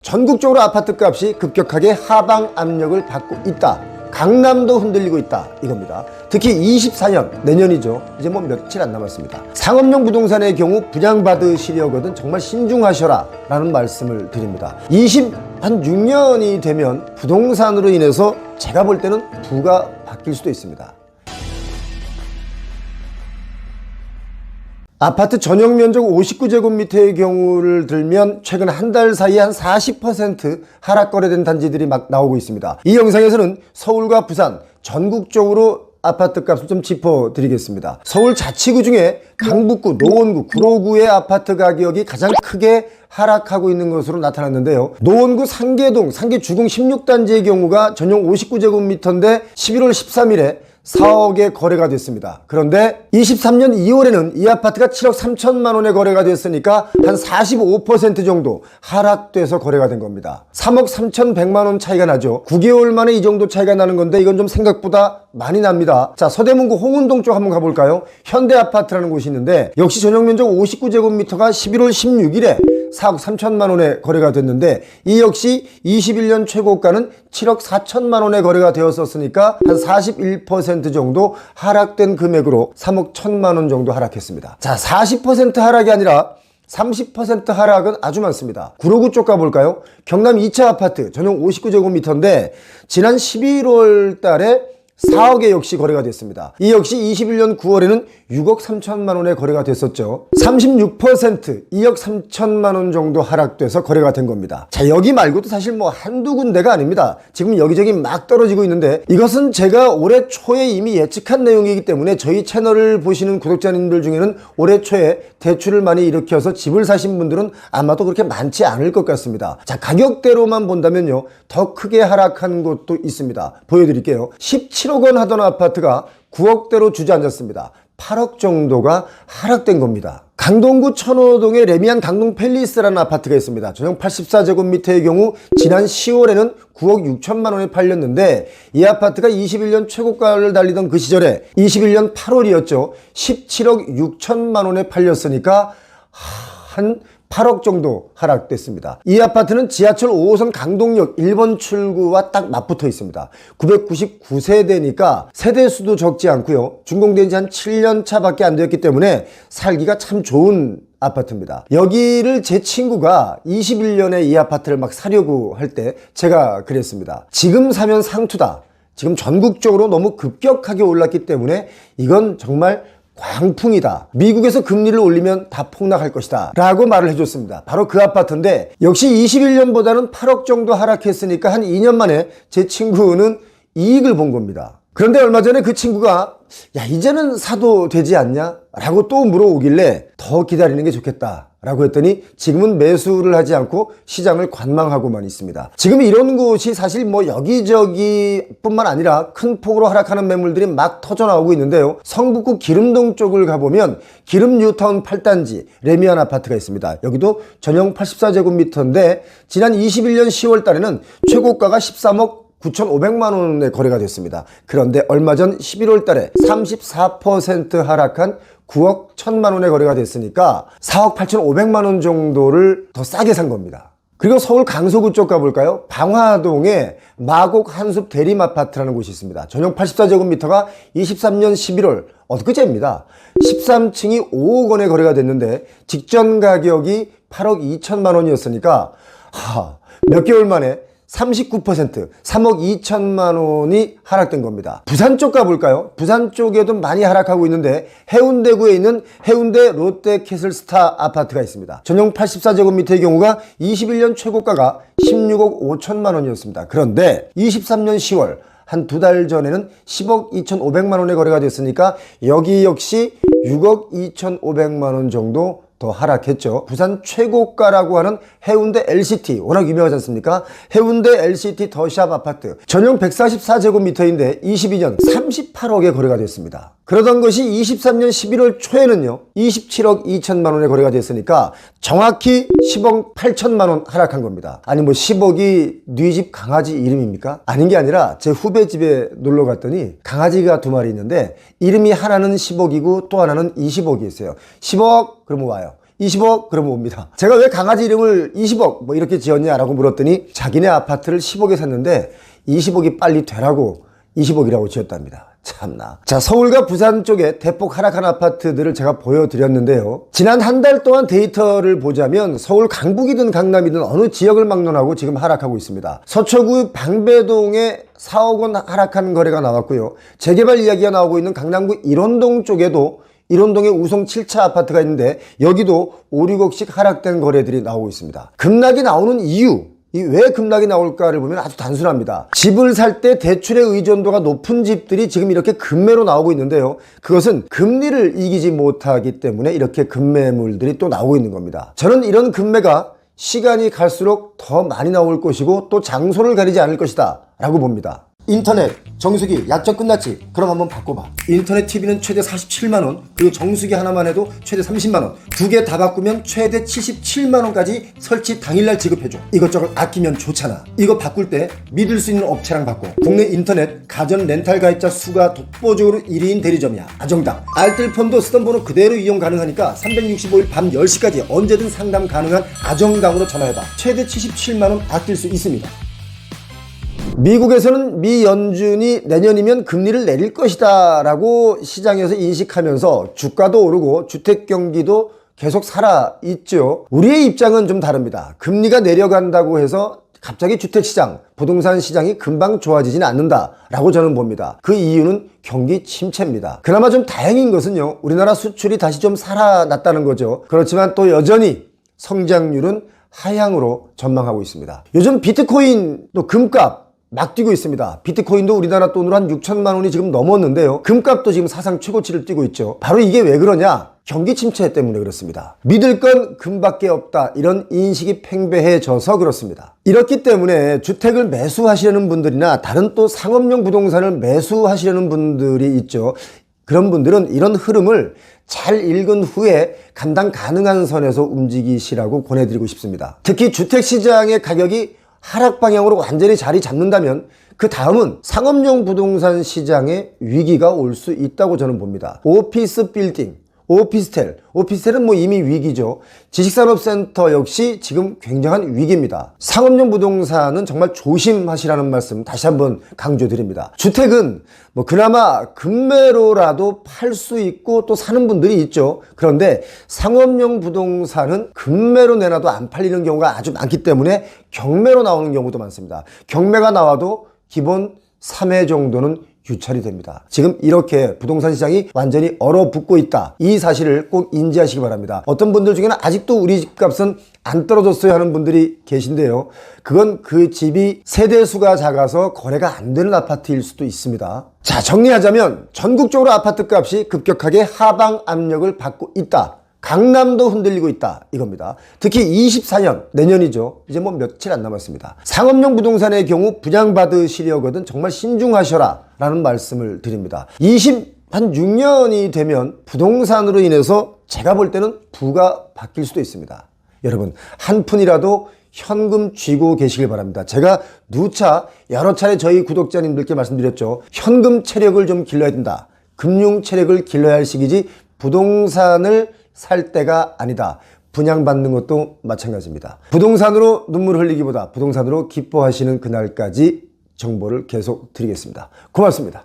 전국적으로 아파트 값이 급격하게 하방 압력을 받고 있다. 강남도 흔들리고 있다. 이겁니다. 특히 24년, 내년이죠. 이제 뭐 며칠 안 남았습니다. 상업용 부동산의 경우 분양받으시려거든 정말 신중하셔라 라는 말씀을 드립니다. 26년이 되면 부동산으로 인해서 제가 볼 때는 부가 바뀔 수도 있습니다. 아파트 전용 면적 59제곱미터의 경우를 들면 최근 한 달 사이에 한 40% 하락 거래된 단지들이 막 나오고 있습니다. 이 영상에서는 서울과 부산 전국적으로 아파트 값을 좀 짚어드리겠습니다. 서울 자치구 중에 강북구, 노원구, 구로구의 아파트 가격이 가장 크게 하락하고 있는 것으로 나타났는데요. 노원구 상계동, 상계주공 16단지의 경우가 전용 59제곱미터인데 11월 13일에 4억에 거래가 됐습니다. 그런데 23년 2월에는 이 아파트가 7억 3천만 원에 거래가 됐으니까 한 45% 정도 하락돼서 거래가 된 겁니다. 3억 3,100만 원 차이가 나죠. 9개월 만에 이 정도 차이가 나는 건데 이건 좀 생각보다 많이 납니다. 자, 서대문구 홍은동 쪽 한번 가볼까요? 현대아파트라는 곳이 있는데 역시 전용 면적 59제곱미터가 11월 16일에 4억 3천만 원에 거래가 됐는데 이 역시 21년 최고가는 7억 4천만 원에 거래가 되었었으니까 한 41% 정도 하락된 금액으로 3억 1천만 원 정도 하락했습니다. 자, 40% 하락이 아니라 30% 하락은 아주 많습니다. 구로구 쪽 가볼까요? 경남 2차 아파트 전용 59제곱미터인데 지난 11월 달에 4억에 역시 거래가 됐습니다. 이 역시 21년 9월에는 6억 3천만 원에 거래가 됐었죠. 36% 2억 3천만 원 정도 하락돼서 거래가 된 겁니다. 자, 여기 말고도 사실 뭐 한두 군데가 아닙니다. 지금 여기저기 막 떨어지고 있는데 이것은 제가 올해 초에 이미 예측한 내용이기 때문에 저희 채널을 보시는 구독자님들 중에는 올해 초에 대출을 많이 일으켜서 집을 사신 분들은 아마도 그렇게 많지 않을 것 같습니다. 자, 가격대로만 본다면요, 더 크게 하락한 곳도 있습니다. 보여드릴게요. 17억 원 하던 아파트가 9억대로 주저앉았습니다. 8억 정도가 하락된 겁니다. 강동구 천호동의 레미안 강동 팰리스라는 아파트가 있습니다. 전용 84제곱미터의 경우 지난 10월에는 9억 6천만 원에 팔렸는데 이 아파트가 21년 최고가를 달리던 그 시절에 21년 8월이었죠. 17억 6천만 원에 팔렸으니까 한 8억 정도 하락됐습니다. 이 아파트는 지하철 5호선 강동역 1번 출구와 딱 맞붙어 있습니다. 999세대니까 세대수도 적지 않고요. 준공된 지 한 7년 차밖에 안 되었기 때문에 살기가 참 좋은 아파트입니다. 여기를 제 친구가 21년에 이 아파트를 막 사려고 할 때 제가 그랬습니다. 지금 사면 상투다. 지금 전국적으로 너무 급격하게 올랐기 때문에 이건 정말 광풍이다. 미국에서 금리를 올리면 다 폭락할 것이다 라고 말을 해줬습니다. 바로 그 아파트인데 역시 21년보다는 8억 정도 하락했으니까 한 2년 만에 제 친구는 이익을 본 겁니다. 그런데 얼마 전에 그 친구가 야, 이제는 사도 되지 않냐? 라고 또 물어오길래 더 기다리는 게 좋겠다 라고 했더니 지금은 매수를 하지 않고 시장을 관망하고만 있습니다. 지금 이런 곳이 사실 뭐 여기저기 뿐만 아니라 큰 폭으로 하락하는 매물들이 막 터져 나오고 있는데요. 성북구 기름동 쪽을 가보면 기름 뉴타운 8단지 레미안 아파트가 있습니다. 여기도 전용 84제곱미터인데 지난 21년 10월 달에는 최고가가 13억 9,500만 원에 거래가 됐습니다. 그런데 얼마 전 11월 달에 34% 하락한 9억 1천만 원에 거래가 됐으니까 4억 8,500만 원 정도를 더 싸게 산 겁니다. 그리고 서울 강서구 쪽 가볼까요? 방화동에 마곡 한숲 대림 아파트라는 곳이 있습니다. 전용 84제곱미터가 23년 11월 엊그제입니다. 13층이 5억 원에 거래가 됐는데 직전 가격이 8억 2천만 원이었으니까 몇 개월 만에 39% 3억 2천만 원이 하락된 겁니다. 부산 쪽 가볼까요? 부산 쪽에도 많이 하락하고 있는데 해운대구에 있는 해운대 롯데캐슬스타 아파트가 있습니다. 전용 84제곱미터의 경우가 21년 최고가가 16억 5천만 원이었습니다. 그런데 23년 10월 한 두 달 전에는 10억 2,500만 원에 거래가 됐으니까 여기 역시 6억 2,500만 원 정도 더 하락했죠. 부산 최고가라고 하는 해운대 LCT 워낙 유명하지 않습니까? 해운대 LCT 더샵 아파트 전용 144제곱미터인데 22년 38억에 거래가 됐습니다. 그러던 것이 23년 11월 초에는요 27억 2천만 원에 거래가 됐으니까 정확히 10억 8천만 원 하락한 겁니다. 아니 뭐 10억이 네 집 강아지 이름입니까? 아닌 게 아니라 제 후배 집에 놀러 갔더니 강아지가 두 마리 있는데 이름이 하나는 10억이고 또 하나는 20억이 있어요. 10억 그러면 와요. 20억? 그러면 옵니다. 제가 왜 강아지 이름을 20억 뭐 이렇게 지었냐라고 물었더니 자기네 아파트를 10억에 샀는데 20억이 빨리 되라고 20억이라고 지었답니다. 참나. 자, 서울과 부산 쪽에 대폭 하락한 아파트들을 제가 보여드렸는데요. 지난 한 달 동안 데이터를 보자면 서울 강북이든 강남이든 어느 지역을 막론하고 지금 하락하고 있습니다. 서초구 방배동에 4억 원 하락한 거래가 나왔고요. 재개발 이야기가 나오고 있는 강남구 일원동 쪽에도 일원동에 우성 7차 아파트가 있는데 여기도 5, 6억씩 하락된 거래들이 나오고 있습니다. 급락이 나오는 이유, 왜 급락이 나올까를 보면 아주 단순합니다. 집을 살 때 대출의 의존도가 높은 집들이 지금 이렇게 급매로 나오고 있는데요. 그것은 금리를 이기지 못하기 때문에 이렇게 급매물들이 또 나오고 있는 겁니다. 저는 이런 급매가 시간이 갈수록 더 많이 나올 것이고 또 장소를 가리지 않을 것이다 라고 봅니다. 인터넷 정수기 약정 끝났지? 그럼 한번 바꿔봐. 인터넷 TV는 최대 47만원, 그리고 정수기 하나만 해도 최대 30만원, 두 개 다 바꾸면 최대 77만원까지 설치 당일날 지급해줘. 이것저것 아끼면 좋잖아. 이거 바꿀 때 믿을 수 있는 업체랑 바꿔. 국내 인터넷 가전 렌탈 가입자 수가 독보적으로 1위인 대리점이야. 아정당. 알뜰폰도 쓰던 번호 그대로 이용 가능하니까 365일 밤 10시까지 언제든 상담 가능한 아정당으로 전화해봐. 최대 77만원 아낄 수 있습니다. 미국에서는 미 연준이 내년이면 금리를 내릴 것이다 라고 시장에서 인식하면서 주가도 오르고 주택 경기도 계속 살아있죠. 우리의 입장은 좀 다릅니다. 금리가 내려간다고 해서 갑자기 주택시장, 부동산 시장이 금방 좋아지지는 않는다 라고 저는 봅니다. 그 이유는 경기 침체입니다. 그나마 좀 다행인 것은요, 우리나라 수출이 다시 좀 살아났다는 거죠. 그렇지만 또 여전히 성장률은 하향으로 전망하고 있습니다. 요즘 비트코인 또 금값 막 뛰고 있습니다. 비트코인도 우리나라 돈으로 한 6천만 원이 지금 넘었는데요. 금값도 지금 사상 최고치를 뛰고 있죠. 바로 이게 왜 그러냐? 경기 침체 때문에 그렇습니다. 믿을 건 금밖에 없다, 이런 인식이 팽배해져서 그렇습니다. 이렇기 때문에 주택을 매수하시려는 분들이나 다른 또 상업용 부동산을 매수하시려는 분들이 있죠. 그런 분들은 이런 흐름을 잘 읽은 후에 감당 가능한 선에서 움직이시라고 권해드리고 싶습니다. 특히 주택시장의 가격이 하락 방향으로 완전히 자리 잡는다면 그 다음은 상업용 부동산 시장에 위기가 올 수 있다고 저는 봅니다. 오피스 빌딩, 오피스텔은 뭐 이미 위기죠. 지식산업센터 역시 지금 굉장한 위기입니다. 상업용 부동산은 정말 조심하시라는 말씀 다시 한번 강조드립니다. 주택은 뭐 그나마 금매로라도 팔 수 있고 또 사는 분들이 있죠. 그런데 상업용 부동산은 금매로 내놔도 안 팔리는 경우가 아주 많기 때문에 경매로 나오는 경우도 많습니다. 경매가 나와도 기본 3회 정도는 유찰이 됩니다. 지금 이렇게 부동산 시장이 완전히 얼어붙고 있다, 이 사실을 꼭 인지하시기 바랍니다. 어떤 분들 중에는 아직도 우리 집값은 안 떨어졌어요 하는 분들이 계신데요, 그건 그 집이 세대수가 작아서 거래가 안 되는 아파트일 수도 있습니다. 자, 정리하자면 전국적으로 아파트 값이 급격하게 하방 압력을 받고 있다, 강남도 흔들리고 있다, 이겁니다. 특히 24년, 내년이죠. 이제 뭐 며칠 안 남았습니다. 상업용 부동산의 경우 분양받으시려거든 정말 신중하셔라 라는 말씀을 드립니다. 26년이 되면 부동산으로 인해서 제가 볼 때는 부가 바뀔 수도 있습니다. 여러분, 한 푼이라도 현금 쥐고 계시길 바랍니다. 제가 누차 여러 차례 저희 구독자님들께 말씀드렸죠. 현금 체력을 좀 길러야 된다. 금융 체력을 길러야 할 시기지 부동산을 살 때가 아니다. 분양받는 것도 마찬가지입니다. 부동산으로 눈물 흘리기보다 부동산으로 기뻐하시는 그날까지 정보를 계속 드리겠습니다. 고맙습니다.